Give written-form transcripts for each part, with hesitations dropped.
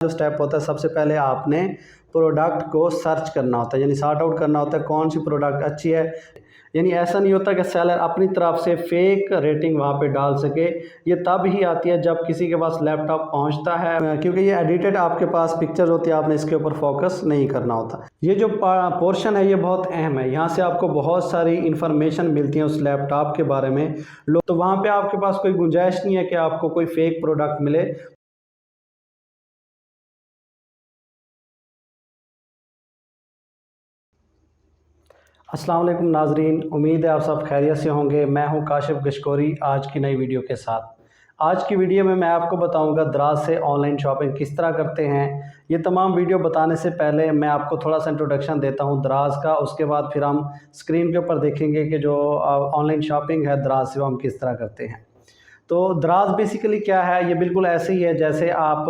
जो स्टेप होता है, सबसे पहले आपने प्रोडक्ट को सर्च करना होता है, यानी सॉर्ट आउट करना होता है कौन सी प्रोडक्ट अच्छी है। यानी ऐसा नहीं होता कि सेलर अपनी तरफ से फेक रेटिंग वहाँ पे डाल सके। ये तब ही आती है जब किसी के पास लैपटॉप पहुँचता है, क्योंकि ये एडिटेड आपके पास पिक्चर होती है, आपने इसके ऊपर फोकस नहीं करना होता। ये जो पोर्शन है ये बहुत अहम है, यहाँ से आपको बहुत सारी इन्फॉर्मेशन मिलती है उस लैपटॉप के बारे में। तो वहाँ पर आपके पास कोई गुंजाइश नहीं है कि आपको कोई फेक प्रोडक्ट मिले। अस्सलाम वालेकुम नाजरीन, उम्मीद है आप सब खैरियत से होंगे। मैं हूं काशिफ गशकोरी आज की नई वीडियो के साथ। आज की वीडियो में मैं आपको बताऊंगा दराज से ऑनलाइन शॉपिंग किस तरह करते हैं। ये तमाम वीडियो बताने से पहले मैं आपको थोड़ा सा इंट्रोडक्शन देता हूं दराज का, उसके बाद फिर हम स्क्रीन के ऊपर देखेंगे कि जो ऑनलाइन शॉपिंग है दराज से वो हम किस तरह करते हैं। तो दराज बेसिकली क्या है, ये बिल्कुल ऐसे ही है जैसे आप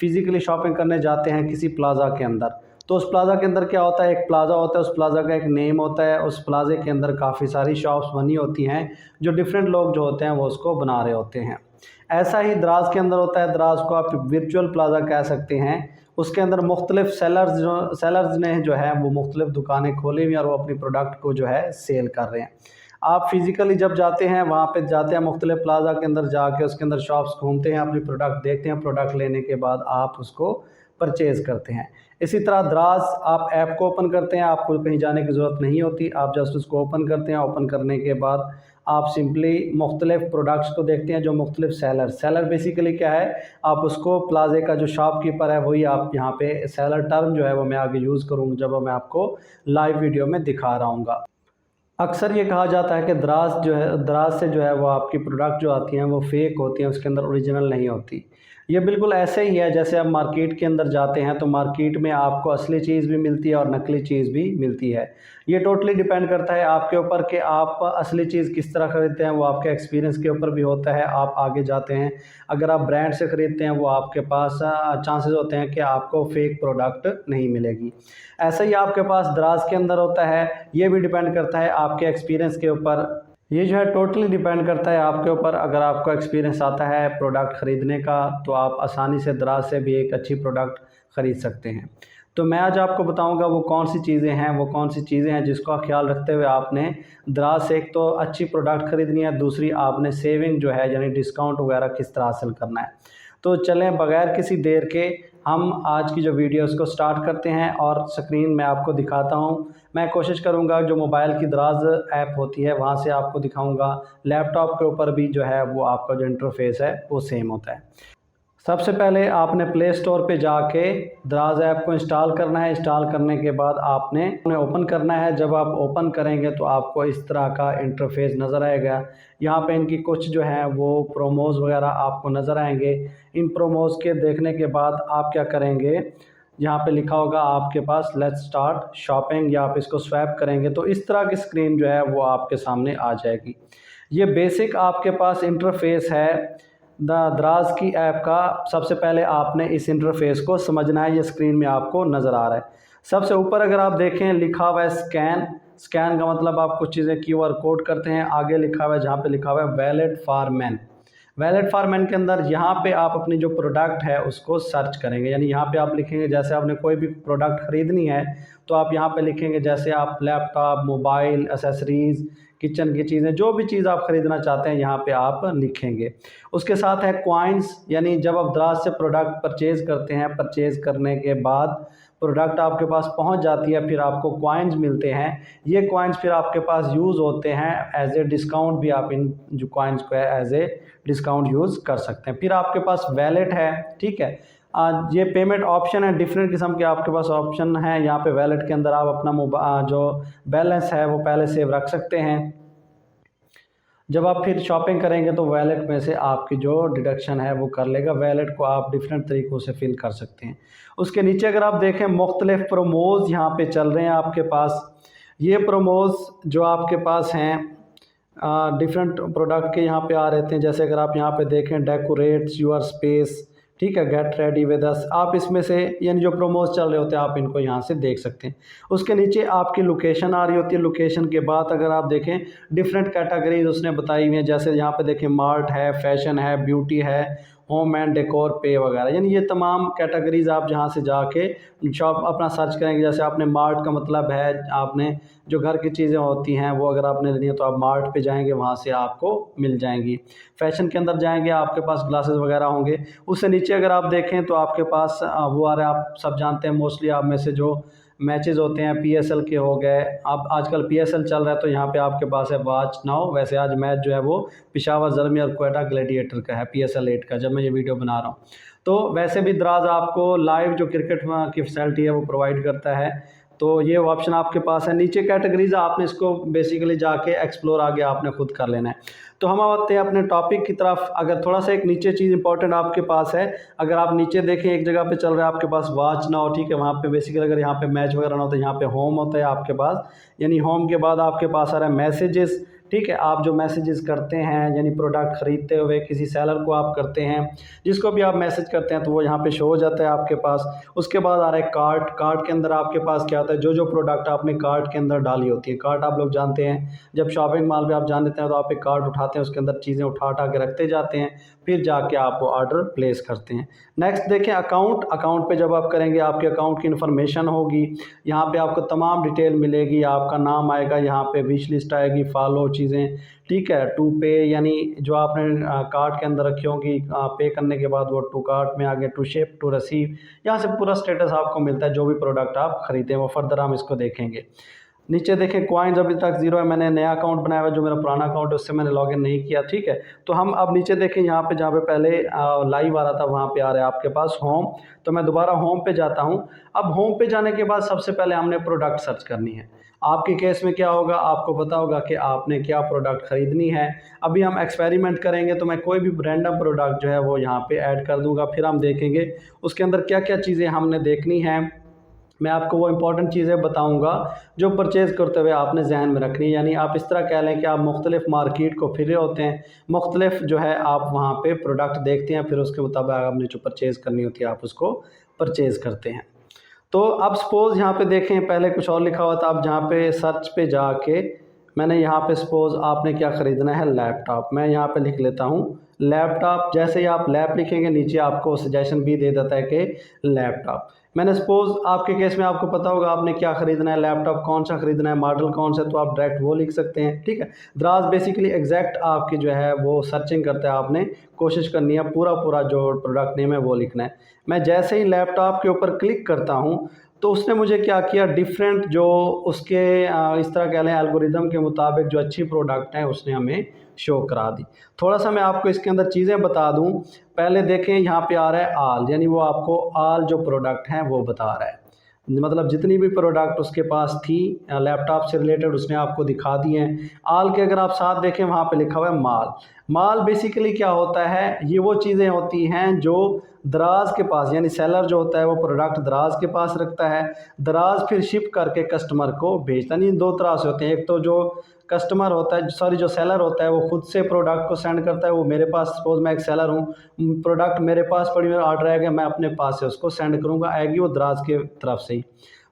फ़िज़िकली शॉपिंग करने जाते हैं किसी प्लाज़ा के अंदर। तो उस प्लाज़ा के अंदर क्या होता है, एक प्लाज़ा होता है, उस प्लाज़ा का एक नेम होता है, उस प्लाज़े के अंदर काफ़ी सारी शॉप्स बनी होती हैं जो डिफरेंट लोग जो होते हैं वो उसको बना रहे होते हैं। ऐसा ही दराज के अंदर होता है, दराज को आप वर्चुअल प्लाज़ा कह सकते हैं। उसके अंदर मुख्तलिफ सेलर्स ने जो है वो मुख्तलिफ दुकानें खोली हुई हैं और वो अपनी प्रोडक्ट को जो है सेल कर रहे हैं। आप फिज़िकली जब जाते हैं वहाँ पे जाते हैं मुख्तलिफ प्लाज़ा के अंदर, जाके उसके अंदर शॉप्स घूमते हैं, अपनी प्रोडक्ट देखते हैं, प्रोडक्ट लेने के बाद आप उसको परचेज़ करते हैं। इसी तरह दराज आप ऐप को ओपन करते हैं, आपको कहीं जाने की ज़रूरत नहीं होती, आप जस्ट उसको ओपन करते हैं। ओपन करने के बाद आप सिंपली मुख्तलिफ प्रोडक्ट्स को देखते हैं जो मुख्तलिफ सेलर बेसिकली क्या है, आप उसको प्लाज़े का जो शॉपकीपर है वही आप यहाँ पे सेलर टर्म जो है वो मैं आगे यूज़ करूँगा जब मैं आपको लाइव वीडियो में दिखा रहा हूँगा। अक्सर ये कहा जाता है कि दराज से जो है वो आपकी प्रोडक्ट जो आती हैं वो फेक होती हैं, उसके अंदर ओरिजिनल नहीं होती। ये बिल्कुल ऐसे ही है जैसे आप मार्केट के अंदर जाते हैं तो मार्केट में आपको असली चीज़ भी मिलती है और नकली चीज़ भी मिलती है। ये टोटली डिपेंड करता है आपके ऊपर कि आप असली चीज़ किस तरह ख़रीदते हैं, वो आपके एक्सपीरियंस के ऊपर भी होता है। आप आगे जाते हैं, अगर आप ब्रांड से ख़रीदते हैं वो आपके पास चांसेस होते हैं कि आपको फेक प्रोडक्ट नहीं मिलेगी। ऐसा ही आपके पास दराज के अंदर होता है, ये भी डिपेंड करता है आपके एक्सपीरियंस के ऊपर। ये जो है टोटली डिपेंड करता है आपके ऊपर। अगर आपको एक्सपीरियंस आता है प्रोडक्ट ख़रीदने का तो आप आसानी से दराज से भी एक अच्छी प्रोडक्ट ख़रीद सकते हैं। तो मैं आज आपको बताऊंगा वो कौन सी चीज़ें हैं जिसका ख्याल रखते हुए आपने दराज से एक तो अच्छी प्रोडक्ट ख़रीदनी है, दूसरी आपने सेविंग जो है यानी डिस्काउंट वगैरह किस तरह हासिल करना है। तो चलें बग़ैर किसी देर के हम आज की जो वीडियो उसको स्टार्ट करते हैं और स्क्रीन में आपको दिखाता हूँ। मैं कोशिश करूँगा जो मोबाइल की दराज ऐप होती है वहाँ से आपको दिखाऊँगा, लैपटॉप के ऊपर भी जो है वो आपका जो इंटरफेस है वो सेम होता है। सबसे पहले आपने प्ले स्टोर पे जाके दराज ऐप को इंस्टॉल करना है। इंस्टॉल करने के बाद आपने ओपन करना है। जब आप ओपन करेंगे तो आपको इस तरह का इंटरफेस नज़र आएगा। यहाँ पे इनकी कुछ जो है वो प्रोमोज़ वगैरह आपको नज़र आएंगे। इन प्रोमोज़ के देखने के बाद आप क्या करेंगे, यहाँ पे लिखा होगा आपके पास लेट्स स्टार्ट शॉपिंग, या आप इसको स्वैप करेंगे तो इस तरह की स्क्रीन जो है वो आपके सामने आ जाएगी। ये बेसिक आपके पास इंटरफेस है दराज की ऐप का। सबसे पहले आपने इस इंटरफेस को समझना है। ये स्क्रीन में आपको नज़र आ रहा है। सबसे ऊपर अगर आप देखें लिखा हुआ है स्कैन का मतलब आप कुछ चीज़ें QR कोड करते हैं। आगे लिखा हुआ है, जहाँ पे लिखा हुआ है वैलेट फॉर मैन के अंदर यहाँ पे आप अपनी जो प्रोडक्ट है उसको सर्च करेंगे। यानी यहाँ पे आप लिखेंगे, जैसे आपने कोई भी प्रोडक्ट ख़रीदनी है तो आप यहाँ पे लिखेंगे, जैसे आप लैपटॉप, मोबाइल, एसेसरीज़, किचन की चीज़ें, जो भी चीज़ आप ख़रीदना चाहते हैं यहाँ पे आप लिखेंगे। उसके साथ है कॉइन्स, यानी जब आप दराज से प्रोडक्ट परचेज़ करते हैं, परचेज़ करने के बाद प्रोडक्ट आपके पास पहुंच जाती है, फिर आपको कॉइन्स मिलते हैं। ये कॉइन्स फिर आपके पास यूज़ होते हैं एज ए डिस्काउंट, भी आप इन जो कॉइन्स को एज ए डिस्काउंट यूज़ कर सकते हैं। फिर आपके पास वैलेट है, ठीक है। ये पेमेंट ऑप्शन है, डिफरेंट किस्म के आपके पास ऑप्शन हैं। यहाँ पे वैलेट के अंदर आप अपना जो बैलेंस है वो पहले सेव रख सकते हैं। जब आप फिर शॉपिंग करेंगे तो वैलेट में से आपकी जो डिडक्शन है वो कर लेगा। वैलेट को आप डिफरेंट तरीक़ों से फिल कर सकते हैं। उसके नीचे अगर आप देखें मुख्तलिफ प्रोमोज़ यहाँ पे चल रहे हैं आपके पास। ये प्रोमोज़ जो आपके पास हैं डिफरेंट प्रोडक्ट के यहाँ पे आ रहते हैं। जैसे अगर आप यहाँ पे देखें डेकोरेट्स योर स्पेस, ठीक है, गेट रेडी विद अस, आप इसमें से यानी जो प्रोमोज चल रहे होते हैं आप इनको यहाँ से देख सकते हैं। उसके नीचे आपकी लोकेशन आ रही होती है। लोकेशन के बाद अगर आप देखें डिफरेंट कैटेगरीज उसने बताई हुई हैं। जैसे यहाँ पे देखें मार्ट है, फैशन है, ब्यूटी है, होम एंड डेकोर पे वगैरह, यानी ये तमाम कैटेगरीज़ आप जहाँ से जाके शॉप अपना सर्च करेंगे। जैसे आपने मार्ट का मतलब है आपने जो घर की चीज़ें होती हैं वो अगर आपने लेनी है तो आप मार्ट पे जाएंगे, वहाँ से आपको मिल जाएंगी। फैशन के अंदर जाएंगे आपके पास ग्लासेस वगैरह होंगे। उससे नीचे अगर आप देखें तो आपके पास वो आ रहा है, आप सब जानते हैं मोस्टली आप में से जो मैचेस होते हैं पीएसएल के हो गए। अब आजकल पीएसएल चल रहा है तो यहाँ पे आपके पास है वॉच नाउ। वैसे आज मैच जो है वो पेशावर ज़ल्मी और क्वेटा ग्लैडिएटर का है, पीएसएल 8 का, जब मैं ये वीडियो बना रहा हूँ। तो वैसे भी दराज आपको लाइव जो क्रिकेट की फैसिलिटी है वो प्रोवाइड करता है, तो ये ऑप्शन आपके पास है। नीचे कैटेगरीज आपने इसको बेसिकली जाके एक्सप्लोर आगे आपने खुद कर लेना है। तो हम आते हैं अपने टॉपिक की तरफ। अगर थोड़ा सा एक नीचे चीज़ इंपॉर्टेंट आपके पास है, अगर आप नीचे देखें एक जगह पे चल रहा है आपके पास वॉच ना हो, ठीक है, वहाँ पे बेसिकली अगर यहाँ पे मैच वगैरह ना हो तो यहाँ पे होम होता है आपके पास, यानी होम के बाद आपके पास आ रहा है मैसेजेस। ठीक है, आप जो मैसेजेस करते हैं यानी प्रोडक्ट ख़रीदते हुए किसी सेलर को आप करते हैं, जिसको भी आप मैसेज करते हैं तो वो यहाँ पे शो हो जाता है आपके पास। उसके बाद आ रहा है कार्ट। कार्ट के अंदर आपके पास क्या होता है, जो जो प्रोडक्ट आपने कार्ट के अंदर डाली होती है। कार्ट आप लोग जानते हैं, जब शॉपिंग मॉल पे आप जान लेते हैं तो आप एक कार्ट उठाते हैं, उसके अंदर चीज़ें उठा के रखते जाते हैं, फिर जाके आप वो ऑर्डर प्लेस करते हैं। नेक्स्ट देखें अकाउंट। अकाउंट पे जब आप करेंगे आपके अकाउंट की इन्फॉर्मेशन होगी, यहाँ पे आपको तमाम डिटेल मिलेगी, आपका नाम आएगा, यहाँ पे विश लिस्ट आएगी, फॉलो चीज़ें, ठीक है, टू पे यानी जो आपने कार्ट के अंदर रखी होंगी पे करने के बाद वो टू कार्ट में आ गए, टू शिप, टू रिसीव, यहाँ से पूरा स्टेटस आपको मिलता है जो भी प्रोडक्ट आप खरीदे हैं वो। फर्दर हम इसको देखेंगे। नीचे देखें कॉइन्स अभी तक ज़ीरो है, मैंने नया अकाउंट बनाया हुआ, जो मेरा पुराना अकाउंट है उससे मैंने लॉगिन नहीं किया, ठीक है। तो हम अब नीचे देखें यहाँ पे जहाँ पे पहले लाइव आ रहा था वहाँ पे आ रहा है आपके पास होम। तो मैं दोबारा होम पे जाता हूँ। अब होम पे जाने के बाद सबसे पहले हमने प्रोडक्ट सर्च करनी है। आपके केस में क्या होगा, आपको पता होगा कि आपने क्या प्रोडक्ट ख़रीदनी है। अभी हम एक्सपेरिमेंट करेंगे तो मैं कोई भी रैंडम प्रोडक्ट जो है वो यहाँ पे ऐड कर दूँगा, फिर हम देखेंगे उसके अंदर क्या क्या चीज़ें हमने देखनी है। मैं आपको वो इंपॉर्टेंट चीज़ें बताऊंगा जो परचेज़ करते हुए आपने जहन में रखनी है। यानी आप इस तरह कह लें कि आप मुख्तलिफ मार्केट को फिरे होते हैं, मुख्तलिफ जो है आप वहाँ पे प्रोडक्ट देखते हैं, फिर उसके मुताबिक आपने जो परचेज़ करनी होती है आप उसको परचेज़ करते हैं। तो अब सपोज़ यहाँ पे देखें पहले कुछ और लिखा हुआ था, अब जहाँ पे सर्च पे जाके मैंने यहाँ पे सपोज़ आपने क्या ख़रीदना है, लैपटॉप। मैं यहाँ पे लिख लेता हूँ लैपटॉप। जैसे ही आप लैप लिखेंगे नीचे आपको सजेशन भी दे देता है कि लैपटॉप। मैंने सपोज़ आपके केस में आपको पता होगा आपने क्या ख़रीदना है, लैपटॉप कौन सा ख़रीदना है, मॉडल कौन सा है, तो आप डायरेक्ट वो लिख सकते हैं, ठीक है। दराज बेसिकली एग्जैक्ट आपकी जो है वो सर्चिंग करता है, आपने कोशिश करनी है पूरा जो प्रोडक्ट नेम है वो लिखना है। मैं जैसे ही लैपटॉप के ऊपर क्लिक करता हूँ तो उसने मुझे क्या किया, डिफरेंट जो उसके इस तरह कह लें एल्गोरिदम के मुताबिक जो अच्छी प्रोडक्ट है उसने हमें शो करा दी। थोड़ा सा मैं आपको इसके अंदर चीज़ें बता दूं। पहले देखें यहाँ पे आ रहा है आल, यानी वो आपको आल जो प्रोडक्ट हैं वो बता रहा है, मतलब जितनी भी प्रोडक्ट उसके पास थी लैपटॉप से रिलेटेड उसने आपको दिखा दी हैं। आल के अगर आप साथ देखें वहाँ पे लिखा हुआ है माल। माल बेसिकली क्या होता है, ये वो चीज़ें होती हैं जो दराज के पास, यानी सेलर जो होता है वो प्रोडक्ट दराज के पास रखता है, दराज फिर शिप करके कस्टमर को भेजता। नहीं, दो तरह से होते हैं, एक तो जो कस्टमर होता है, सॉरी जो सेलर होता है वो खुद से प्रोडक्ट को सेंड करता है। वो मेरे पास, सपोज मैं एक सेलर हूँ, प्रोडक्ट मेरे पास पड़ी, मेरा ऑर्डर आएगा, मैं अपने पास से उसको सेंड करूँगा, आएगी वो दराज के तरफ से ही।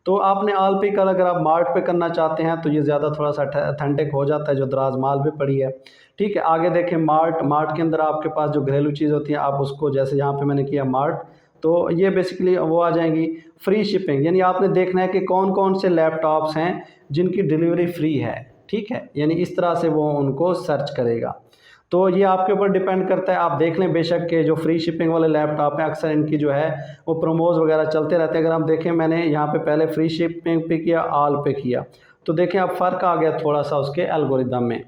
तो आपने आल पे कल अगर आप मार्ट पे करना चाहते हैं तो ये ज़्यादा थोड़ा सा अथेंटिक हो जाता है जो दराज माल पे पड़ी है, ठीक है। आगे देखें मार्ट। मार्ट के अंदर आपके पास जो घरेलू चीज़ होती है आप उसको, जैसे यहाँ पे मैंने किया मार्ट, तो ये बेसिकली वो आ जाएंगी फ्री शिपिंग, यानी आपने देखना है कि कौन कौन से लैपटॉप्स हैं जिनकी डिलीवरी फ्री है, ठीक है। यानी इस तरह से वो उनको सर्च करेगा। तो ये आपके ऊपर डिपेंड करता है। आप देख लें बेशक के जो फ्री शिपिंग वाले लैपटॉप हैं अक्सर इनकी जो है वो प्रोमोज वगैरह चलते रहते हैं। अगर हम देखें मैंने यहाँ पे पहले फ्री शिपिंग पे किया, आल पे किया, तो देखें अब फ़र्क आ गया थोड़ा सा उसके एल्गोरिदम में।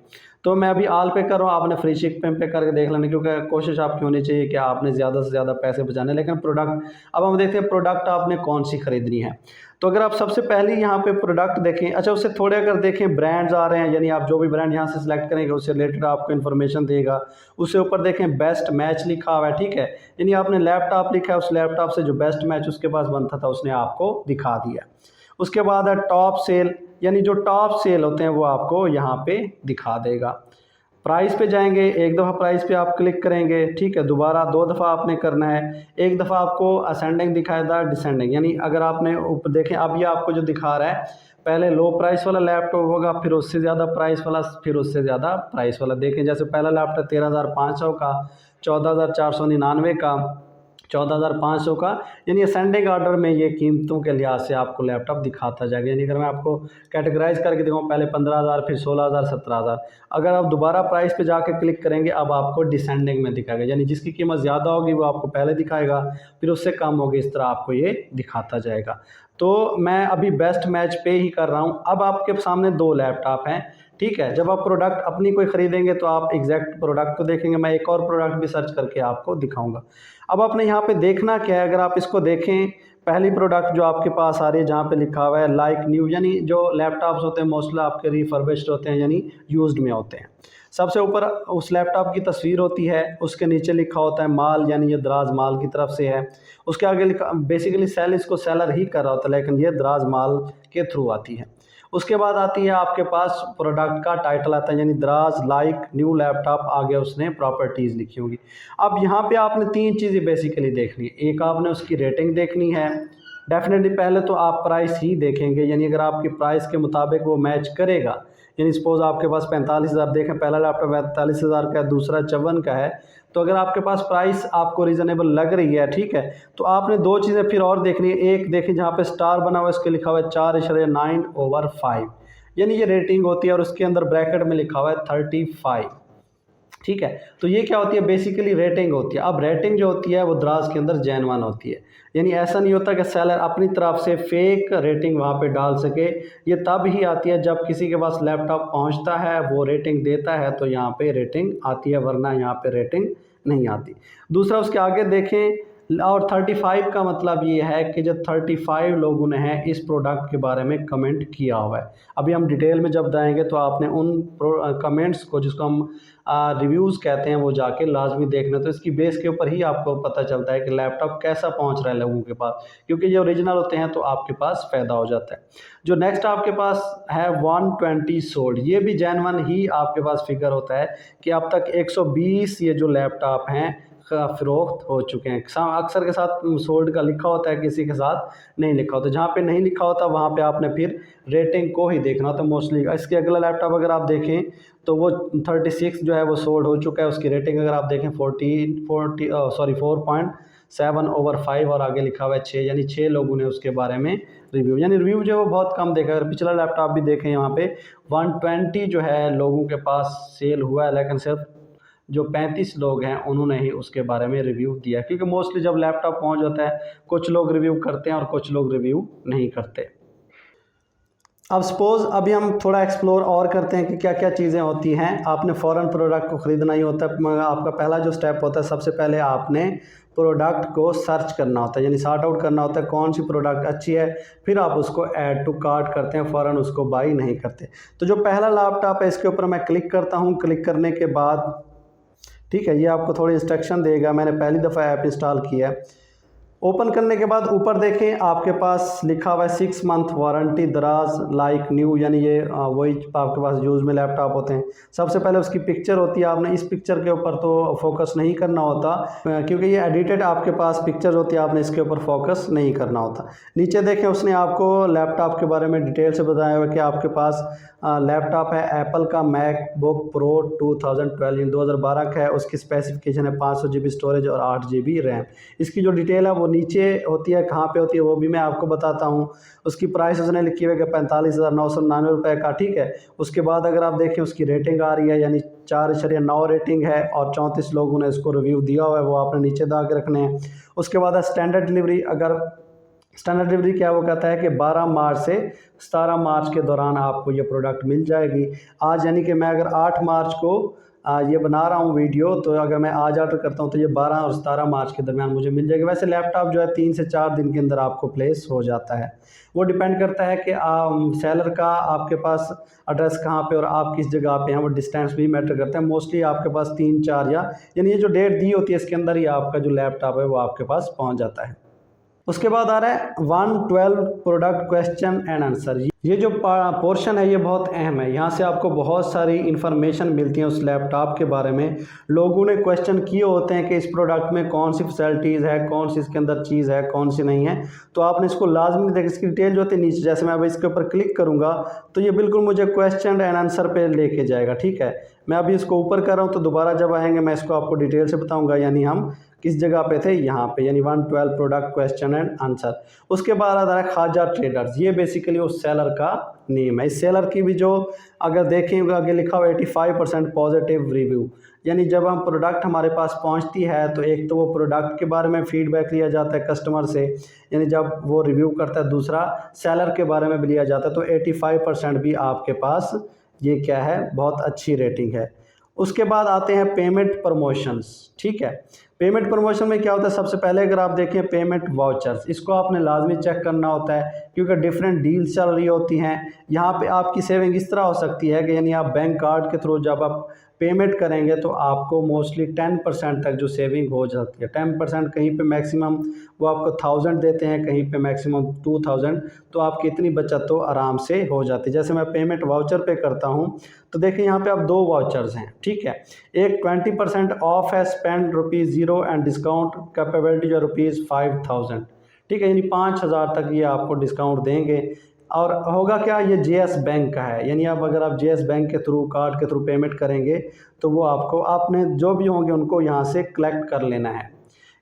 तो मैं अभी आल पे कर रहा हूँ, आपने फ्री शिपिंग पे करके देख लेना, क्योंकि कोशिश आपकी होनी चाहिए कि आपने ज़्यादा से ज़्यादा पैसे बचाने। लेकिन प्रोडक्ट, अब हम देखते हैं प्रोडक्ट आपने कौन सी ख़रीदनी है। तो अगर आप सबसे पहले यहाँ पे प्रोडक्ट देखें, अच्छा उससे थोड़े अगर देखें ब्रांड्स आ रहे हैं, यानी आप जो भी ब्रांड यहाँ से सिलेक्ट करेंगे उससे रिलेटेड आपको इन्फॉर्मेशन देगा। उससे ऊपर देखें बेस्ट मैच लिखा हुआ है, ठीक है, यानी आपने लैपटॉप लिखा है, उस लैपटॉप से जो बेस्ट मैच उसके पास बनता था उसने आपको दिखा दिया। उसके बाद है टॉप सेल, यानी जो टॉप सेल होते हैं वो आपको यहाँ पे दिखा देगा। प्राइस पे जाएंगे, एक दफ़ा प्राइस पे आप क्लिक करेंगे, ठीक है। दोबारा 2 दफ़ा आपने करना है। एक दफ़ा आपको असेंडिंग दिखाएगा, डिसेंडिंग, यानी अगर आपने ऊपर देखें, अब ये आपको जो दिखा रहा है, पहले लो प्राइस वाला लैपटॉप होगा, फिर उससे ज़्यादा प्राइस वाला, फिर उससे ज़्यादा प्राइस वाला। देखें जैसे पहला लैपटॉप 13,500 का, 14,499 का, 14,500 का, यानी असेंडिंग ऑर्डर में ये कीमतों के लिहाज से आपको लैपटॉप दिखाता जाएगा। यानी अगर मैं आपको कैटेगराइज करके दिखाऊँ, पहले 15,000, फिर 16,000, 17,000, अगर आप दोबारा प्राइस पे जाके क्लिक करेंगे, अब आपको डिसेंडिंग में दिखाएगा, यानी जिसकी कीमत ज़्यादा होगी वो आपको पहले दिखाएगा, फिर उससे कम होगी, इस तरह आपको ये दिखाता जाएगा। तो मैं अभी बेस्ट मैच पे ही कर रहा हूँ। अब आपके सामने 2 लैपटॉप हैं, ठीक है। जब आप प्रोडक्ट अपनी कोई ख़रीदेंगे तो आप एग्जैक्ट प्रोडक्ट को देखेंगे। मैं एक और प्रोडक्ट भी सर्च करके आपको दिखाऊंगा। अब आपने यहाँ पे देखना क्या है, अगर आप इसको देखें, पहली प्रोडक्ट जो आपके पास आ रही है जहाँ पे लिखा हुआ है लाइक न्यू, यानी जो लैपटॉप्स होते हैं मोस्टली आपके रिफर्बिश्ड होते हैं, यानी यूज्ड में होते हैं। सबसे ऊपर उस लैपटॉप की तस्वीर होती है, उसके नीचे लिखा होता है माल, यानी ये दराज माल की तरफ से है। उसके आगे लिखा, बेसिकली सेल इसको सेलर ही कर रहा होता है, लेकिन ये दराज माल के थ्रू आती है। उसके बाद आती है आपके पास प्रोडक्ट का टाइटल आता है, यानी दराज लाइक न्यू लैपटॉप, आगे उसने प्रॉपर्टीज़ लिखी होगी। अब यहाँ पे आपने 3 चीज़ें बेसिकली देखनी है। एक आपने उसकी रेटिंग देखनी है, डेफिनेटली पहले तो आप प्राइस ही देखेंगे, यानी अगर आपकी प्राइस के मुताबिक वो मैच करेगा, यानी सपोज़ आपके पास 45,000, देखें पहला लैपटॉप 45,000 का है, दूसरा 54 का है, तो अगर आपके पास प्राइस आपको रीज़नेबल लग रही है, ठीक है, तो आपने 2 चीज़ें फिर और देखनी है। एक देखिए जहाँ पे स्टार बना हुआ है, इसके लिखा हुआ है 4.9/5, यानी ये रेटिंग होती है, और उसके अंदर ब्रैकेट में लिखा हुआ है 35, ठीक है। तो ये क्या होती है, बेसिकली रेटिंग होती है। अब रेटिंग जो होती है वो दराज के अंदर जेन्युइन होती है, यानी ऐसा नहीं होता कि सेलर अपनी तरफ से फेक रेटिंग वहाँ पे डाल सके। ये तब ही आती है जब किसी के पास लैपटॉप पहुँचता है, वो रेटिंग देता है, तो यहाँ पे रेटिंग आती है, वरना यहाँ पे रेटिंग नहीं आती। दूसरा उसके आगे देखें, और 35 का मतलब ये है कि जब 35 लोगों ने हैं इस प्रोडक्ट के बारे में कमेंट किया हुआ है। अभी हम डिटेल में जब जाएंगे तो आपने उन कमेंट्स को, जिसको हम रिव्यूज़ कहते हैं, वो जाके लाजमी देखना। तो इसकी बेस के ऊपर ही आपको पता चलता है कि लैपटॉप कैसा पहुंच रहा है लोगों के पास, क्योंकि ये ओरिजिनल होते हैं तो आपके पास फ़ायदा हो जाता है। जो नेक्स्ट आपके पास है 120 सोल्ड, ये भी जेन्युइन ही आपके पास फिगर होता है कि अब तक 120 ये जो लैपटॉप हैं का फ़रोख्त हो चुके हैं। अक्सर के साथ सोल्ड का लिखा होता है, किसी के साथ नहीं लिखा होता। जहाँ पे नहीं लिखा होता वहाँ पे आपने फिर रेटिंग को ही देखना होता है मोस्टली। इसके अगला लैपटॉप अगर आप देखें तो वो 36 जो है वो सोल्ड हो चुका है। उसकी रेटिंग अगर आप देखें 4.7/5 और आगे लिखा हुआ है 6, यानी 6 लोगों ने उसके बारे में रिव्यू, यानी रिव्यू जो है वो बहुत कम देखा। अगर पिछला लैपटॉप भी देखें, यहाँ पे 120 जो है लोगों के पास सेल हुआ है, लेकिन सिर्फ जो 35 लोग हैं उन्होंने ही उसके बारे में रिव्यू दिया, क्योंकि मोस्टली जब लैपटॉप पहुंच जाता है कुछ लोग रिव्यू करते हैं और कुछ लोग रिव्यू नहीं करते। अब सपोज़ अभी हम थोड़ा एक्सप्लोर और करते हैं कि क्या क्या चीज़ें होती हैं। आपने फ़ौरन प्रोडक्ट को ख़रीदना ही होता है। आपका पहला जो स्टेप होता है, सबसे पहले आपने प्रोडक्ट को सर्च करना होता है, यानी सॉर्ट आउट करना होता है कौन सी प्रोडक्ट अच्छी है, फिर आप उसको ऐड टू कार्ट करते हैं, फ़ौरन उसको बाई नहीं करते। तो जो पहला लैपटॉप है इसके ऊपर मैं क्लिक करता हूँ। क्लिक करने के बाद ठीक है, ये आपको थोड़ी इंस्ट्रक्शन देगा। मैंने पहली दफ़ा ऐप इंस्टॉल किया है। ओपन करने के बाद ऊपर देखें आपके पास लिखा हुआ है 6 मंथ वारंटी दराज लाइक न्यू, यानी ये वही आपके पास यूज़ में लैपटॉप होते हैं। सबसे पहले उसकी पिक्चर होती है, आपने इस पिक्चर के ऊपर तो फोकस नहीं करना होता, क्योंकि ये एडिटेड आपके पास पिक्चर होती है, आपने इसके ऊपर फोकस नहीं करना होता। नीचे देखें उसने आपको लैपटॉप के बारे में डिटेल से बताया हुआ कि आपके पास लैपटॉप है एप्पल का मैकबुक प्रो 2012 का है। उसकी स्पेसिफिकेशन है 500 GB स्टोरेज और 8 GB रैम। इसकी जो डिटेल है वो नीचे होती है, कहाँ पे होती है वो भी मैं आपको बताता हूँ। उसकी प्राइस उसने लिखी हुई है कि 45,999 रुपये का, ठीक है। उसके बाद अगर आप देखें उसकी रेटिंग आ रही है, यानी 4.9 रेटिंग है और 34 लोगों ने इसको रिव्यू दिया हुआ है, वो आपने नीचे दाग रखने हैं। उसके बाद है स्टैंडर्ड डिलीवरी। अगर स्टैंडर्ड डिलीवरी क्या वो कहता है कि 12 मार्च से 17 मार्च के दौरान आपको ये प्रोडक्ट मिल जाएगी। आज यानी कि मैं अगर 8 मार्च को ये बना रहा हूँ वीडियो, तो अगर मैं आज ऑर्डर करता हूँ तो ये 12 और 17 मार्च के दरमियान मुझे मिल जाएगी। वैसे लैपटॉप जो है 3 से 4 दिन के अंदर आपको प्लेस हो जाता है। वो डिपेंड करता है कि सेलर का आपके पास एड्रेस कहाँ पे और आप किस जगह पे हैं, वो डिस्टेंस भी मैटर करता है। मोस्टली आपके पास 3-4 यानी ये जो डेट दी होती है इसके अंदर ही आपका जो लैपटॉप है वो आपके पास पहुँच जाता है। उसके बाद आ रहा है 112 प्रोडक्ट क्वेश्चन एंड आंसर। ये जो पोर्शन है ये बहुत अहम है, यहाँ से आपको बहुत सारी इन्फॉर्मेशन मिलती है उस लैपटॉप के बारे में। लोगों ने क्वेश्चन किए होते हैं कि इस प्रोडक्ट में कौन सी फैसिलिटीज़ है, कौन सी इसके अंदर चीज़ है, कौन सी नहीं है। तो आपने इसको लाजमी देखिए, इसकी डिटेल जो होती है नीचे, जैसे मैं अब इसके ऊपर क्लिक करूँगा तो ये बिल्कुल मुझे क्वेश्चन एंड आंसर पे लेके जाएगा। ठीक है, मैं अभी इसको ऊपर कर रहा हूँ तो दोबारा जब आएंगे मैं इसको आपको डिटेल से बताऊँगा। यानी हम किस जगह पे थे, यहाँ पे, यानी 112 प्रोडक्ट क्वेश्चन एंड आंसर। उसके बाद आता है ख्वाजा ट्रेडर्स, ये बेसिकली उस सेलर का नेम है। इस सेलर की भी जो अगर देखें आगे लिखा हुआ 85% पॉजिटिव रिव्यू, यानी जब हम प्रोडक्ट हमारे पास पहुंचती है तो एक तो वो प्रोडक्ट के बारे में फीडबैक लिया जाता है कस्टमर से, यानी जब वो रिव्यू करता है। दूसरा सेलर के बारे में भी लिया जाता है, तो 85% भी आपके पास ये क्या है, बहुत अच्छी रेटिंग है। उसके बाद आते हैं पेमेंट प्रमोशंस। ठीक है, पेमेंट प्रमोशन में क्या होता है, सबसे पहले अगर आप देखें पेमेंट वाउचर्स, इसको आपने लाजमी चेक करना होता है क्योंकि डिफरेंट डील्स चल रही होती हैं। यहाँ पे आपकी सेविंग इस तरह हो सकती है कि यानी आप बैंक कार्ड के थ्रू जब आप पेमेंट करेंगे तो आपको मोस्टली 10% तक जो सेविंग हो जाती है। 10% कहीं पे मैक्सिमम वो आपको 1000 देते हैं, कहीं पे मैक्सिमम 2000, तो आपकी इतनी बचत तो आराम से हो जाती है। जैसे मैं पेमेंट वाउचर पे करता हूँ तो देखिए यहाँ पे आप 2 वाउचर्स हैं। ठीक है, एक 20% ऑफ है, स्पेंड ₹0 एंड डिस्काउंट कैपेबिलिटी जो ₹5000। ठीक है, यानी 5000 तक ये आपको डिस्काउंट देंगे। और होगा क्या, ये जेएस बैंक का है, यानी आप अगर आप जेएस बैंक के थ्रू, कार्ड के थ्रू पेमेंट करेंगे तो वो आपको, आपने जो भी होंगे उनको यहाँ से कलेक्ट कर लेना है।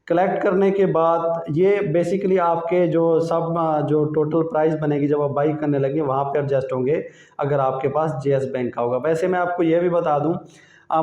कलेक्ट करने के बाद ये बेसिकली आपके जो टोटल प्राइस बनेगी जब आप बाई करने लगे वहाँ पे एडजस्ट होंगे अगर आपके पास जेएस बैंक का होगा। वैसे मैं आपको ये भी बता दूँ,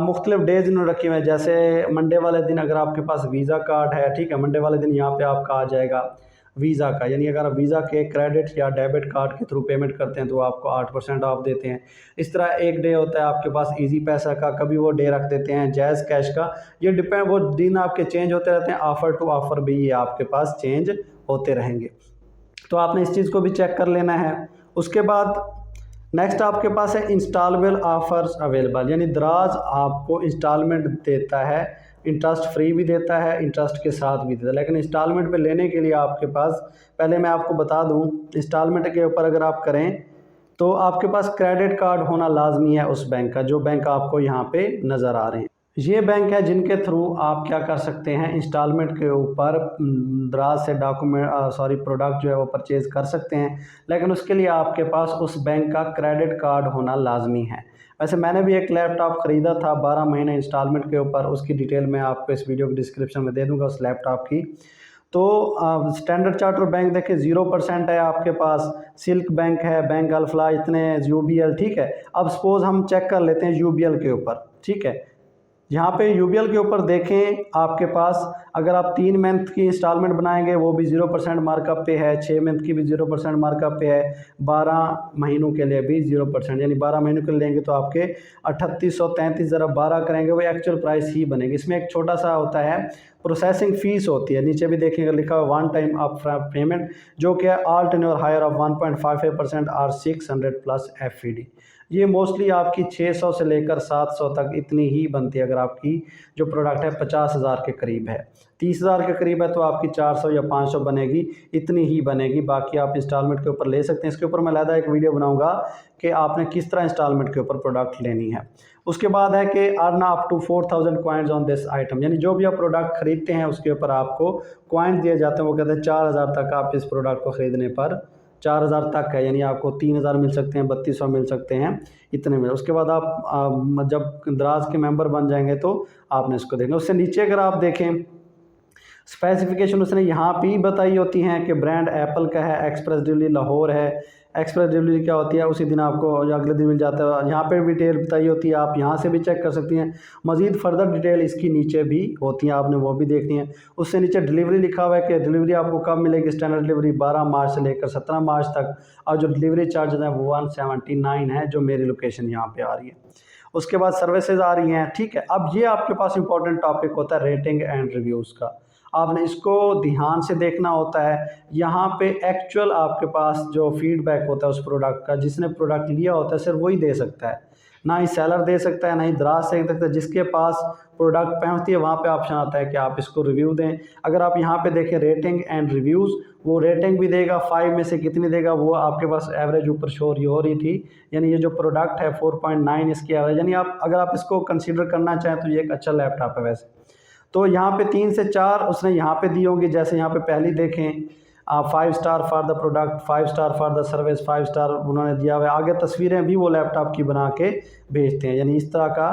मुख्तलिफ डेज इन्होंने रखे हुए हैं। जैसे मंडे वाले दिन अगर आपके पास वीज़ा कार्ड है, ठीक है, मंडे वाले दिन यहाँ पे आपका आ जाएगा वीज़ा का, यानी अगर आप वीज़ा के क्रेडिट या डेबिट कार्ड के थ्रू पेमेंट करते हैं तो आपको 8% ऑफ देते हैं। इस तरह एक डे होता है आपके पास इजी पैसा का, कभी वो डे रख देते हैं जैज़ कैश का। ये डिपेंड, वो दिन आपके चेंज होते रहते हैं, ऑफ़र टू ऑफ़र भी ये आपके पास चेंज होते रहेंगे। तो आपने इस चीज़ को भी चेक कर लेना है। उसके बाद नेक्स्ट आपके पास है इंस्टॉलेबल ऑफर्स अवेलेबल, यानी दराज आपको इंस्टॉलमेंट देता है, इंटरेस्ट फ्री भी देता है, इंटरेस्ट के साथ भी देता है। लेकिन इंस्टॉलमेंट पे लेने के लिए आपके पास, पहले मैं आपको बता दूं, इंस्टॉलमेंट के ऊपर अगर आप करें तो आपके पास क्रेडिट कार्ड होना लाजमी है उस बैंक का, जो बैंक आपको यहाँ पे नज़र आ रहे हैं। ये बैंक है जिनके थ्रू आप क्या कर सकते हैं, इंस्टॉलमेंट के ऊपर दराज से प्रोडक्ट जो है वो परचेज़ कर सकते हैं। लेकिन उसके लिए आपके पास उस बैंक का क्रेडिट कार्ड होना लाजमी है। वैसे मैंने भी एक लैपटॉप ख़रीदा था 12 महीने इंस्टॉलमेंट के ऊपर, उसकी डिटेल मैं आपको इस वीडियो के डिस्क्रिप्शन में दे दूँगा उस लैपटॉप की। तो स्टैंडर्ड चार्टर्ड बैंक देखें 0% है आपके पास, सिल्क बैंक है, बैंक अल्फला, इतने यूबीएल। ठीक है, अब सपोज़ हम चेक कर लेते हैं यूबीएल के ऊपर। ठीक है, यहाँ पे यूबीएल के ऊपर देखें आपके पास अगर आप 3 मंथ की इंस्टॉलमेंट बनाएंगे वो भी 0% मार्कअप पे है, 6 मंथ की भी 0% मार्कअप पे है, 12 महीनों के लिए भी 0%, यानी 12 महीनों के लिए लेंगे तो आपके 3833 ज़रा 12 करेंगे वो एक्चुअल प्राइस ही बनेगी। इसमें एक छोटा सा होता है प्रोसेसिंग फ़ीस होती है, नीचे भी देखेंगे लिखा हुआ 1 टाइम अप पेमेंट, जो कि ऑल टेन्योर हायर ऑफ 1.55% और 600 प्लस FED। ये मोस्टली आपकी 600 से लेकर 700 तक इतनी ही बनती है। अगर आपकी जो प्रोडक्ट है 50,000 के करीब है, 30,000 के करीब है तो आपकी 400 या 500 बनेगी, इतनी ही बनेगी। बाकी आप इंस्टॉलमेंट के ऊपर ले सकते हैं। इसके ऊपर मैं अलग एक वीडियो बनाऊंगा कि आपने किस तरह इंस्टॉलमेंट के ऊपर प्रोडक्ट लेनी है। उसके बाद है कि earn up to 4000 coins on this item, यानी जो भी आप प्रोडक्ट खरीदते हैं उसके ऊपर आपको कॉइन्स दिए जाते हैं। वो कहते हैं 4000 तक आप इस प्रोडक्ट को ख़रीदने पर 4000 तक है, यानी आपको 3000 मिल सकते हैं, 3200 मिल सकते हैं, इतने में। उसके बाद आप जब दराज के मेंबर बन जाएंगे तो आपने इसको देखना। उससे नीचे अगर आप देखें स्पेसिफिकेशन उसने यहाँ भी बताई होती हैं कि ब्रांड एप्पल का है, एक्सप्रेस डिलीवरी लाहौर है। एक्सप्रेस डिलीवरी क्या होती है, उसी दिन आपको या अगले दिन मिल जाता है। यहाँ पे भी डिटेल बताई होती है, आप यहाँ से भी चेक कर सकती हैं। मज़ीद फर्दर डिटेल इसकी नीचे भी होती हैं, आपने वो भी देखनी है। उससे नीचे डिलीवरी लिखा हुआ है कि डिलीवरी आपको कब मिलेगी। स्टैंडर्ड डिलीवरी 12 मार्च से लेकर 17 मार्च तक, और जो डिलीवरी चार्जेस हैं वो 179 है, जो मेरी लोकेशन यहाँ पर आ रही है। उसके बाद सर्विसेज आ रही हैं। ठीक है, अब ये आपके पास इंपॉर्टेंट टॉपिक होता है रेटिंग एंड रिव्यूज़ का। आपने इसको ध्यान से देखना होता है। यहाँ पे एक्चुअल आपके पास जो फीडबैक होता है उस प्रोडक्ट का, जिसने प्रोडक्ट लिया होता है सिर्फ वही दे सकता है। ना ही सेलर दे सकता है, ना ही दराज से सकता है। जिसके पास प्रोडक्ट पहुंचती है वहाँ पे ऑप्शन आता है कि आप इसको रिव्यू दें। अगर आप यहाँ पे देखें रेटिंग एंड रिव्यूज़, वो रेटिंग भी देगा, 5 में से कितनी देगा वो आपके पास एवरेज ऊपर शो हो रही थी। यानी ये जो प्रोडक्ट है 4.9 इसकी एवरेज, यानी आप अगर आप इसको कंसीडर करना चाहें तो ये एक अच्छा लैपटॉप है वैसे। तो यहाँ पे 3 से 4 उसने यहाँ पे दी होंगी। जैसे यहाँ पे पहली देखें 5 star for the product, 5 star for the service, 5 star उन्होंने दिया हुआ है। आगे तस्वीरें भी वो लैपटॉप की बना के भेजते हैं, यानी इस तरह का।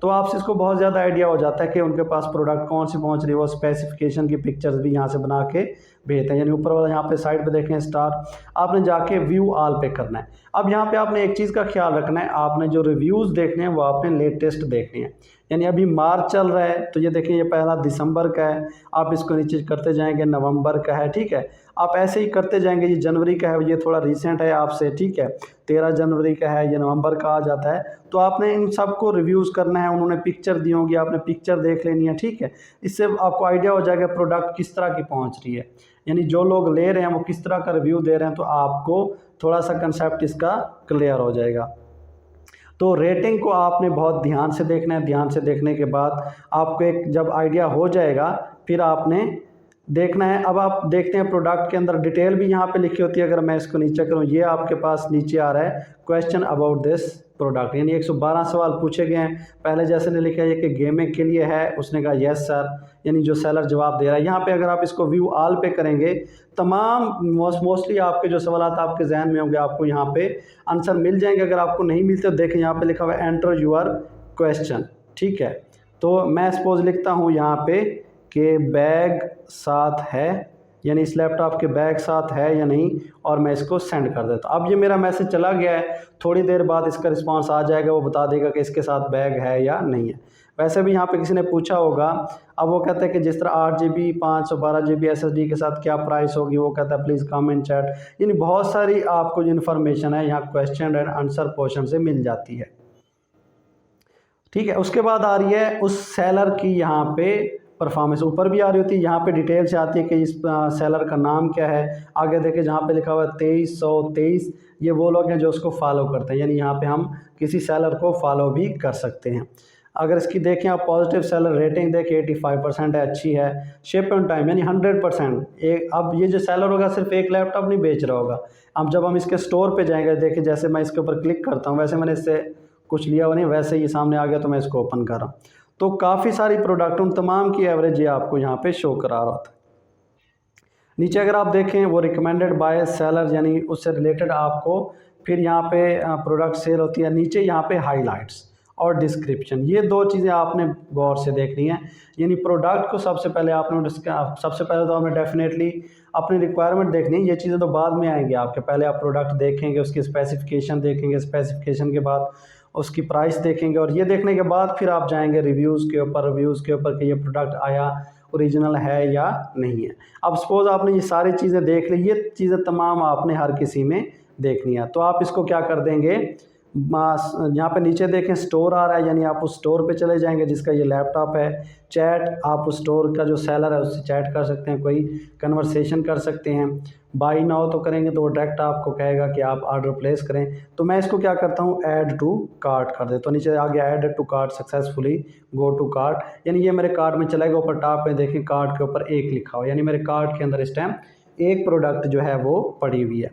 तो आपसे इसको बहुत ज़्यादा आइडिया हो जाता है कि उनके पास प्रोडक्ट कौन सी पहुंच रही है। वो स्पेसिफिकेशन की पिक्चर्स भी यहाँ से बना के भेजते हैं। यानी ऊपर वाला यहाँ पे साइड पे देखें स्टार, आपने जाके व्यू ऑल पे करना है। अब यहाँ पे आपने एक चीज़ का ख्याल रखना है, आपने जो रिव्यूज़ देखने हैं वो आपने लेटेस्ट देखने हैं। यानी अभी मार्च चल रहा है तो ये देखें ये पहला दिसंबर का है, आप इसको नीचे करते जाएंगे नवंबर का है, ठीक है। आप ऐसे ही करते जाएंगे, ये जनवरी का है, ये थोड़ा रिसेंट है आपसे, ठीक है, 13 जनवरी का है, ये नवंबर का आ जाता है। तो आपने इन सबको रिव्यूज़ करना है, उन्होंने पिक्चर दी होगी, आपने पिक्चर देख लेनी है, ठीक है। इससे आपको आइडिया हो जाएगा प्रोडक्ट किस तरह की पहुंच रही है, यानी जो लोग ले रहे हैं वो किस तरह का रिव्यू दे रहे हैं। तो आपको थोड़ा सा कंसेप्ट इसका क्लियर हो जाएगा। तो रेटिंग को आपने बहुत ध्यान से देखना है। ध्यान से देखने के बाद आपको एक जब आइडिया हो जाएगा फिर आपने देखना है। अब आप देखते हैं प्रोडक्ट के अंदर डिटेल भी यहाँ पे लिखी होती है। अगर मैं इसको नीचे करूँ, ये आपके पास नीचे आ रहा है क्वेश्चन अबाउट दिस प्रोडक्ट, यानी 112 सवाल पूछे गए हैं। पहले जैसे ने लिखा है कि गेमिंग के लिए है, उसने कहा यस सर, यानी जो सेलर जवाब दे रहा है। यहाँ पे अगर आप इसको व्यू ऑल पे करेंगे, तमाम मोस्टली आपके जो सवाल आपके जहन में होंगे आपको यहाँ पे आंसर मिल जाएंगे। अगर आपको नहीं मिलते तो देखें यहाँ पे लिखा हुआ है एंटर यूर क्वेश्चन, ठीक है। तो मैं सपोज लिखता हूँ यहाँ पे कि बैग साथ है, यानी इस लैपटॉप के बैग साथ है या नहीं, और मैं इसको सेंड कर देता हूँ। अब ये मेरा मैसेज चला गया है, थोड़ी देर बाद इसका रिस्पांस आ जाएगा, वो बता देगा कि इसके साथ बैग है या नहीं है। वैसे भी यहाँ पे किसी ने पूछा होगा, अब वो कहते हैं कि जिस तरह 8 GB 512 GB SSD के साथ क्या प्राइस होगी, वो कहता है प्लीज़ कमेंट चैट। यानी बहुत सारी आपको जो इन्फॉर्मेशन है यहाँ क्वेश्चन एंड आंसर पोर्शन से मिल जाती है, ठीक है। उसके बाद आ रही है उस सेलर की यहाँ पे परफॉर्मेंस, ऊपर भी आ रही होती है, यहाँ पे डिटेल से आती है कि इस सेलर का नाम क्या है। आगे देखें जहाँ पे लिखा हुआ है 2323, ये वो लोग हैं जो उसको फॉलो करते हैं, यानी यहाँ पे हम किसी सेलर को फॉलो भी कर सकते हैं। अगर इसकी देखें आप पॉजिटिव सेलर रेटिंग देखें 85% है, अच्छी है। शिप ऑन टाइम यानी 100%। एक अब ये जो सेलर होगा सिर्फ एक लैपटॉप नहीं बेच रहा होगा। अब जब हम इसके स्टोर पे जाएंगे, देखें जैसे मैं इसके ऊपर क्लिक करता हूँ, वैसे मैंने इससे कुछ लिया हुआ नहीं, वैसे ही सामने आ गया तो मैं इसको ओपन कर रहा हूँ। तो काफ़ी सारी प्रोडक्ट उन तमाम की एवरेज ये आपको यहाँ पे शो करा रहा था। नीचे अगर आप देखें वो रिकमेंडेड बाय सेलर, यानी उससे रिलेटेड आपको फिर यहाँ पे प्रोडक्ट सेल होती है। नीचे यहाँ पे हाईलाइट्स और डिस्क्रिप्शन, ये दो चीज़ें आपने गौर से देखनी है। यानी प्रोडक्ट को सबसे पहले तो आपने डेफिनेटली अपनी रिक्वायरमेंट देखनी है। ये चीज़ें तो बाद में आएंगी आपके, पहले आप प्रोडक्ट देखेंगे, उसकी स्पेसिफिकेशन देखेंगे, स्पेसिफिकेशन के बाद उसकी प्राइस देखेंगे, और ये देखने के बाद फिर आप जाएंगे रिव्यूज़ के ऊपर कि ये प्रोडक्ट आया ओरिजिनल है या नहीं है। अब सपोज़ आपने ये सारी चीज़ें देख ली, ये चीज़ें तमाम आपने हर किसी में देखनी है। तो आप इसको क्या कर देंगे, यहाँ पे नीचे देखें स्टोर आ रहा है, यानी आप उस स्टोर पे चले जाएंगे जिसका ये लैपटॉप है। चैट, आप उस स्टोर का जो सेलर है उससे चैट कर सकते हैं, कोई कन्वर्सेशन कर सकते हैं। बाई नाउ तो करेंगे तो वो डायरेक्ट आपको कहेगा कि आप ऑर्डर प्लेस करें। तो मैं इसको क्या करता हूँ, ऐड टू कार्ट कर देता हूँ। तो नीचे आ गया add to cart successfully, go to cart, यानी ये मेरे कार्ट में चलेगा। ऊपर टॉप में देखें कार्ट के ऊपर 1 लिखा हो, यानी मेरे कार्ट के अंदर इस टाइम 1 प्रोडक्ट जो है वो पड़ी हुई है।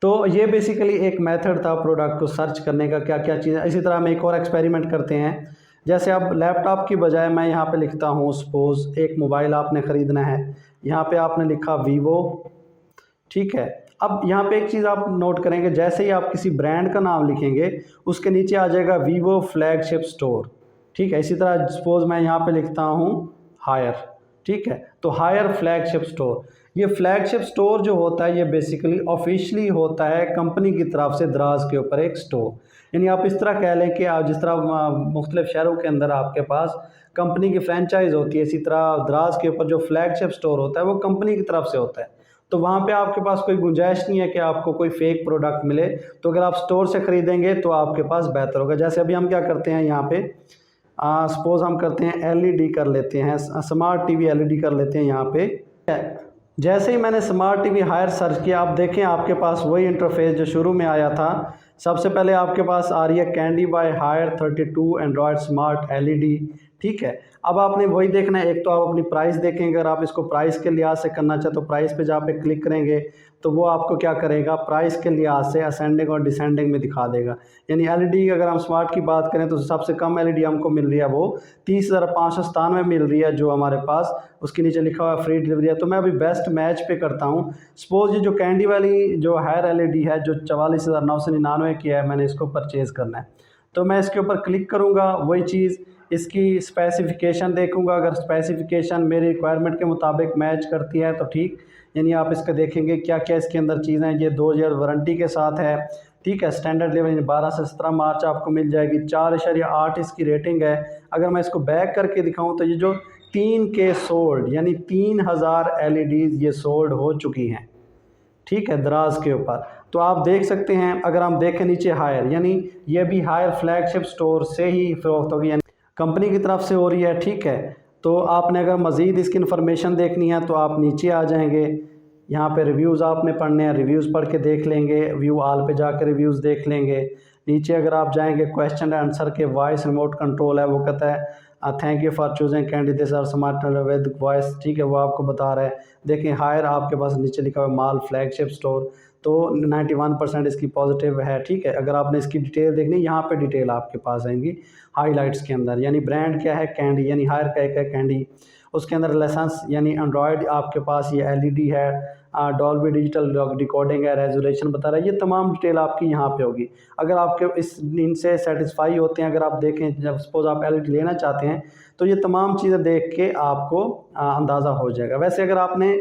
तो ये बेसिकली एक मेथड था प्रोडक्ट को सर्च करने का, क्या क्या चीज़ें। इसी तरह हम एक और एक्सपेरिमेंट करते हैं। जैसे अब लैपटॉप की बजाय मैं यहाँ पे लिखता हूँ सपोज़ एक मोबाइल आपने ख़रीदना है, यहाँ पे आपने लिखा वीवो, ठीक है। अब यहाँ पे एक चीज़ आप नोट करेंगे, जैसे ही आप किसी ब्रांड का नाम लिखेंगे उसके नीचे आ जाएगा वीवो फ्लैगशिप स्टोर, ठीक है। इसी तरह सपोज़ मैं यहाँ पे लिखता हूँ हायर, ठीक है, तो हायर फ्लैगशिप स्टोर। ये फ्लैगशिप स्टोर जो होता है ये बेसिकली ऑफिशियली होता है कंपनी की तरफ से दराज के ऊपर एक स्टोर। यानी आप इस तरह कह लें कि आप जिस तरह मुख्तलिफ शहरों के अंदर आपके पास कंपनी की फ्रेंचाइज होती है, इसी तरह दराज के ऊपर जो फ्लैगशिप स्टोर होता है वो कंपनी की तरफ से होता है। तो वहाँ पे आपके पास कोई गुंजाइश नहीं है कि आपको कोई फेक प्रोडक्ट मिले। तो अगर आप स्टोर से ख़रीदेंगे तो आपके पास बेहतर होगा। जैसे अभी हम क्या करते हैं, यहाँ पे सपोज़ हम करते हैं LED कर लेते हैं, स्मार्ट TV LED कर लेते हैं यहाँ पे। जैसे ही मैंने स्मार्ट TV हायर सर्च किया, आप देखें आपके पास वही इंटरफेस जो शुरू में आया था सबसे पहले आपके पास आ रही है Candy by Haier 32 Android smart LED. ठीक है, अब आपने वही देखना है, एक तो आप अपनी प्राइस देखेंगे, अगर आप इसको प्राइस के लिहाज से करना चाहे तो प्राइस पे जहाँ पे क्लिक करेंगे तो वो आपको क्या करेगा, प्राइस के लिहाज से असेंडिंग और डिसेंडिंग में दिखा देगा। यानी एलईडी अगर हम स्मार्ट की बात करें तो सबसे कम एलईडी हमको मिल रही है वो 30,597 मिल रही है जो हमारे पास, उसके नीचे लिखा हुआ है फ्री डिलीवरी है। तो मैं अभी बेस्ट मैच पे करता हूँ। सपोज ये जो कैंडी वाली जो हायर एलईडी है जो 44,999 की है, मैंने इसको परचेज़ करना है, तो मैं इसके ऊपर क्लिक करूँगा। वही चीज़ इसकी स्पेसिफ़िकेशन देखूंगा, अगर स्पेसिफ़िकेशन मेरी रिक्वायरमेंट के मुताबिक मैच करती है तो ठीक, यानी आप इसका देखेंगे क्या क्या इसके अंदर चीज़ें हैं। ये 2 ईयर वारंटी के साथ है। ठीक है, स्टैंडर्ड लेवल 12 से 17 मार्च आपको मिल जाएगी। 4.8 इसकी रेटिंग है। अगर मैं इसको बैक करके दिखाऊं तो ये जो 3K सोल्ड, यानी 3000 एलईडीज़ ये सोल्ड हो चुकी हैं। ठीक है, दराज के ऊपर तो आप देख सकते हैं। अगर हम देखें नीचे हायर, यानी ये भी हायर फ्लैगशिप स्टोर से ही फ़रोख्त होगी, यानी कंपनी की तरफ से हो रही है। ठीक है, तो आपने अगर मज़ीद इसकी इन्फॉर्मेशन देखनी है तो आप नीचे आ जाएंगे, यहाँ पे रिव्यूज़ आपने पढ़ने हैं, रिव्यूज़ पढ़ के देख लेंगे, व्यू ऑल पे जाकर रिव्यूज़ देख लेंगे। नीचे अगर आप जाएंगे क्वेश्चन एंड आंसर के वॉइस रिमोट कंट्रोल है, वो कहता है thank you for choosing candidates are smart with voice. ठीक है, वो आपको बता रहा है। देखें हायर आपके पास नीचे लिखा हुआ है माल फ्लैगशिप स्टोर, तो 91% इसकी पॉजिटिव है। ठीक है, अगर आपने इसकी डिटेल देखनी, यहाँ पे डिटेल आपके पास आएंगी हाईलाइट्स के अंदर। यानी ब्रांड क्या है, कैंडी, यानी हायर का एक है कैंडी। उसके अंदर लाइसेंस यानी एंड्रॉयड आपके पास ये एलईडी है, डॉल्बी डिजिटल डिकोडिंग है, रेजोल्यूशन बता रहा है, ये तमाम डिटेल आपकी यहाँ पे होगी। अगर आपके इनसे सेटिस्फाई होते हैं, अगर आप देखें जब सपोज आप एलईडी लेना चाहते हैं तो ये तमाम चीज़ें देख के आपको अंदाज़ा हो जाएगा। वैसे अगर आपने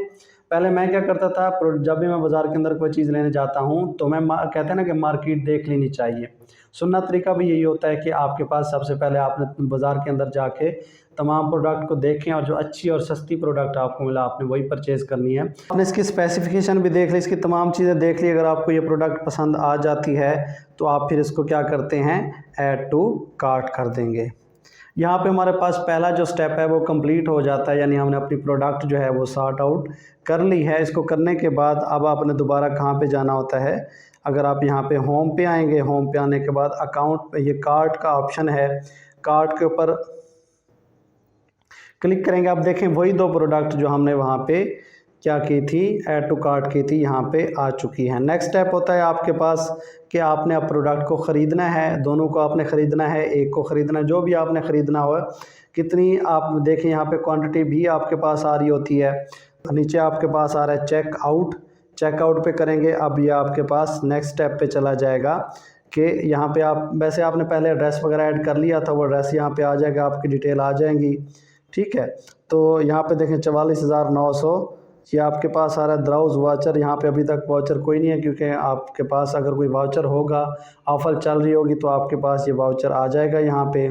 पहले, मैं क्या करता था, जब भी मैं बाज़ार के अंदर कोई चीज़ लेने जाता हूँ तो मैं कहते हैं ना कि मार्केट देख लेनी चाहिए। सुनना तरीका भी यही होता है कि आपके पास सबसे पहले आपने बाज़ार के अंदर जाके तमाम प्रोडक्ट को देखें और जो अच्छी और सस्ती प्रोडक्ट आपको मिला आपने वही परचेज़ करनी है। आपने इसकी स्पेसिफिकेशन भी देख ली, इसकी तमाम चीज़ें देख ली। अगर आपको ये प्रोडक्ट पसंद आ जाती है तो आप फिर इसको क्या करते हैं, ऐड टू कार्ट कर देंगे। यहाँ पे हमारे पास पहला जो स्टेप है वो कंप्लीट हो जाता है, यानी हमने अपनी प्रोडक्ट जो है वो सॉर्ट आउट कर ली है। इसको करने के बाद अब आपने दोबारा कहाँ पे जाना होता है, अगर आप यहाँ पे होम पे आएंगे, होम पे आने के बाद अकाउंट पे ये कार्ट का ऑप्शन है, कार्ट के ऊपर क्लिक करेंगे। आप देखें वही 2 प्रोडक्ट जो हमने वहाँ पे क्या की थी, ऐड टू कार्ट की थी, यहाँ पे आ चुकी है। नेक्स्ट स्टेप होता है आपके पास कि आपने अब प्रोडक्ट को ख़रीदना है, दोनों को आपने ख़रीदना है, एक को ख़रीदना है, जो भी आपने ख़रीदना हो, कितनी आप देखें यहाँ पे क्वांटिटी भी आपके पास आ रही होती है। नीचे आपके पास आ रहा है चेकआउट, चेकआउट पे करेंगे। अब ये आपके पास नेक्स्ट स्टेप पे चला जाएगा कि यहाँ पे आप, वैसे आपने पहले एड्रेस वगैरह ऐड कर लिया था, वो एड्रेस यहाँ पे आ जाएगा, आपकी डिटेल आ जाएंगी। ठीक है, तो यहाँ पे देखें 44,900 ये आपके पास आ रहा है। ब्राउज वाचर, यहाँ पे अभी तक वाचर कोई नहीं है, क्योंकि आपके पास अगर कोई वाचर होगा, ऑफ़र चल रही होगी तो आपके पास ये वाचर आ जाएगा। यहाँ पे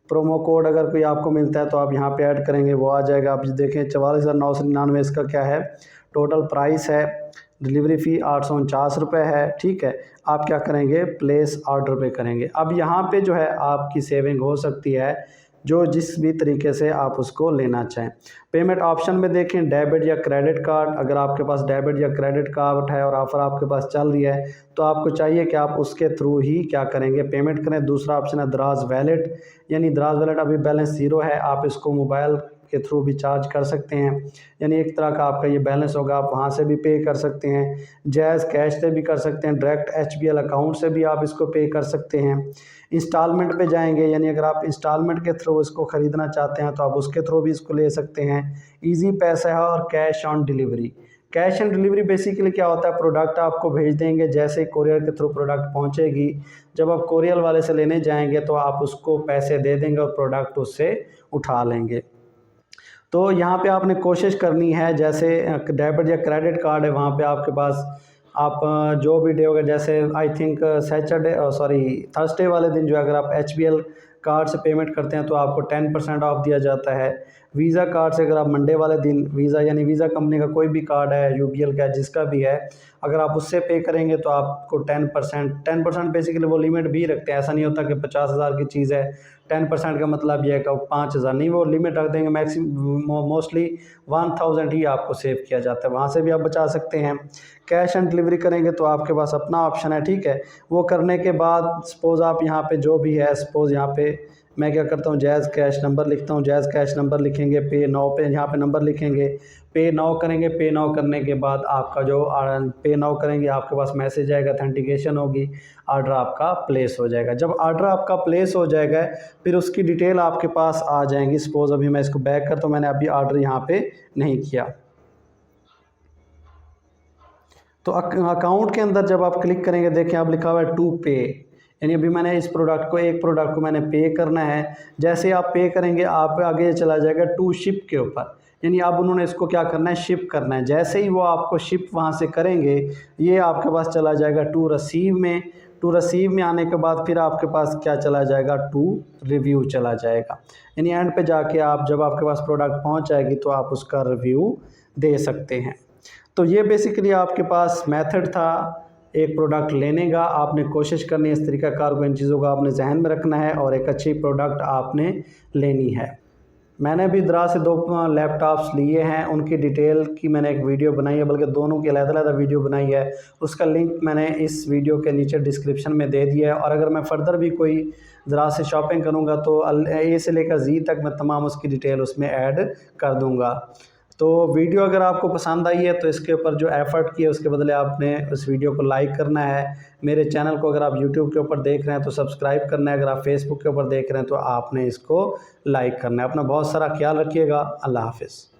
प्रोमो कोड अगर कोई आपको मिलता है तो आप यहाँ पे ऐड करेंगे, वो आ जाएगा। आप देखें 44,999 इसका क्या है, टोटल प्राइस है। डिलीवरी फ़ी 849 रुपये है। ठीक है, आप क्या करेंगे, प्लेस ऑर्डर पे करेंगे। अब यहाँ पे जो है आपकी सेविंग हो सकती है, जो जिस भी तरीके से आप उसको लेना चाहें। पेमेंट ऑप्शन में देखें डेबिट या क्रेडिट कार्ड, अगर आपके पास डेबिट या क्रेडिट कार्ड है और ऑफ़र आपके पास चल रही है तो आपको चाहिए कि आप उसके थ्रू ही क्या करेंगे, पेमेंट करें। दूसरा ऑप्शन है दराज वैलेट, यानी दराज वैलेट अभी बैलेंस 0 है, आप इसको मोबाइल के थ्रू भी चार्ज कर सकते हैं, यानी एक तरह का आपका ये बैलेंस होगा, आप वहाँ से भी पे कर सकते हैं। जैज़ कैश से भी कर सकते हैं, डायरेक्ट HBL अकाउंट से भी आप इसको पे कर सकते हैं। इंस्टॉलमेंट पे जाएंगे, यानी अगर आप इंस्टॉलमेंट के थ्रू इसको ख़रीदना चाहते हैं तो आप उसके थ्रू भी इसको ले सकते हैं। ईजी पैसा है और cash on delivery. Cash on delivery basically क्या होता है, प्रोडक्ट आपको भेज देंगे, जैसे कोरियर के थ्रू प्रोडक्ट पहुंचेगी, जब आप कोरियर वाले से लेने जाएंगे तो आप उसको पैसे दे देंगे और प्रोडक्ट उससे उठा लेंगे। तो यहाँ पे आपने कोशिश करनी है, जैसे डेबिट या क्रेडिट कार्ड है, वहाँ पे आपके पास आप जो भी डे होगा, जैसे आई थिंक थर्सडे वाले दिन जो है अगर आप HBL कार्ड से पेमेंट करते हैं तो आपको 10% ऑफ दिया जाता है। वीज़ा कार्ड से अगर आप मंडे वाले दिन वीज़ा यानी वीज़ा कंपनी का कोई भी कार्ड है, यूबीएल का जिसका भी है, अगर आप उससे पे करेंगे तो आपको 10% बेसिकली वो लिमिट भी रखते हैं। ऐसा नहीं होता कि 50,000 की चीज़ है 10% का मतलब ये है कि 5,000 नहीं, वो लिमिट रख देंगे। मैक्सिमम मोस्टली 1000 ही आपको सेव किया जाता है, वहाँ से भी आप बचा सकते हैं। कैश ऑन डिलीवरी करेंगे तो आपके पास अपना ऑप्शन है, ठीक है। वो करने के बाद सपोज़ आप यहाँ पे जो भी है, सपोज़ यहाँ पे मैं क्या करता हूँ, जैज़ कैश नंबर लिखता हूँ, जैज़ कैश नंबर लिखेंगे, पे नाउ पे यहाँ पे नंबर लिखेंगे, पे नाउ करेंगे। पे नाउ करने के बाद आपका जो पे नाउ करेंगे आपके पास मैसेज आएगा, ऑथेंटिकेशन होगी, ऑर्डर आपका प्लेस हो जाएगा। जब ऑर्डर आपका प्लेस हो जाएगा फिर उसकी डिटेल आपके पास आ जाएंगी। सपोज़ अभी मैं इसको बैक करता हूँ, मैंने अभी ऑर्डर यहाँ पे नहीं किया, तो अकाउंट के अंदर जब आप क्लिक करेंगे, देखें आप लिखा हुआ है टू पे, यानी अभी मैंने इस प्रोडक्ट को, एक प्रोडक्ट को मैंने पे करना है। जैसे आप पे करेंगे आप आगे चला जाएगा टू शिप के ऊपर, यानी अब उन्होंने इसको क्या करना है, शिप करना है। जैसे ही वो आपको शिप वहाँ से करेंगे ये आपके पास चला जाएगा टू रिसीव में। टू रिसीव में आने के बाद फिर आपके पास क्या चला जाएगा, टू रिव्यू चला जाएगा। यानी एंड पे जाके आप जब आपके पास प्रोडक्ट पहुँच जाएगी तो आप उसका रिव्यू दे सकते हैं। तो ये बेसिकली आपके पास मेथड था एक प्रोडक्ट लेने का। आपने कोशिश करनी है, इस तरीक़ाकार को, इन चीज़ों को आपने जहन में रखना है और एक अच्छी प्रोडक्ट आपने लेनी है। मैंने भी दराज से 2 लैपटॉप्स लिए हैं, उनकी डिटेल की मैंने एक वीडियो बनाई है, बल्कि दोनों की अलग-अलग वीडियो बनाई है। उसका लिंक मैंने इस वीडियो के नीचे डिस्क्रिप्शन में दे दिया है। और अगर मैं फ़र्दर भी कोई दराज से शॉपिंग करूँगा तो ए से लेकर जी तक मैं तमाम उसकी डिटेल उसमें ऐड कर दूँगा। तो वीडियो अगर आपको पसंद आई है तो इसके ऊपर जो एफ़र्ट किए उसके बदले आपने उस वीडियो को लाइक करना है। मेरे चैनल को अगर आप यूट्यूब के ऊपर देख रहे हैं तो सब्सक्राइब करना है, अगर आप फेसबुक के ऊपर देख रहे हैं तो आपने इसको लाइक करना है। अपना बहुत सारा ख्याल रखिएगा। अल्लाह हाफ़िज़।